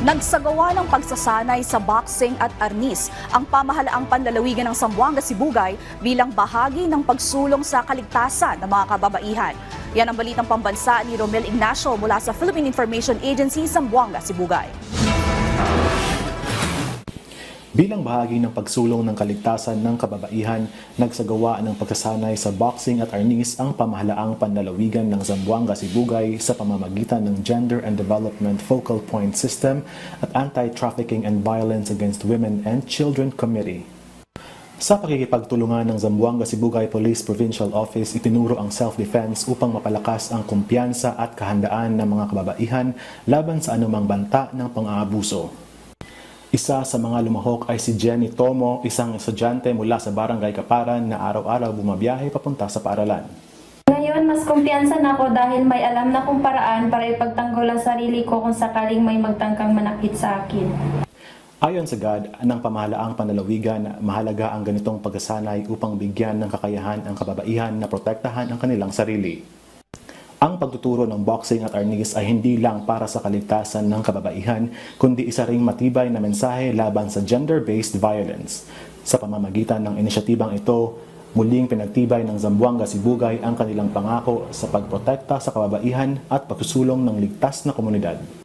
Nagsagawa ng pagsasanay sa boxing at arnis ang pamahalaang panlalawigan ng Zamboanga, Sibugay bilang bahagi ng pagsulong sa kaligtasan ng mga kababaihan. Yan ang balitang pambansa ni Romel Ignacio mula sa Philippine Information Agency, Zamboanga, Sibugay. Bilang bahagi ng pagsulong ng kaligtasan ng kababaihan, nagsagawa ng pagsasanay sa boxing at arnis ang pamahalaang panlalawigan ng Zamboanga, Sibugay sa pamamagitan ng Gender and Development Focal Point System at Anti-Trafficking and Violence Against Women and Children Committee. Sa pakikipagtulungan ng Zamboanga Sibugay Police Provincial Office, itinuro ang self-defense upang mapalakas ang kumpiyansa at kahandaan ng mga kababaihan laban sa anumang banta ng pang-aabuso. Isa sa mga lumahok ay si Jenny Tomo, isang estudyante mula sa Barangay Kaparan na araw-araw bumabiyahe papunta sa paaralan. Ngayon, mas kumpiyansa na ako dahil may alam na kong paraan para ipagtanggol ang sarili ko kung sakaling may magtangkang manakit sa akin. Ayon sa GAD, ng pamahalaang panlalawigan, mahalaga ang ganitong pagsasanay upang bigyan ng kakayahan ang kababaihan na protektahan ang kanilang sarili. Ang pagtuturo ng boxing at arnis ay hindi lang para sa kaligtasan ng kababaihan, kundi isa ring matibay na mensahe laban sa gender-based violence. Sa pamamagitan ng inisyatibang ito, muling pinagtibay ng Zamboanga Sibugay ang kanilang pangako sa pagprotekta sa kababaihan at pagsusulong ng ligtas na komunidad.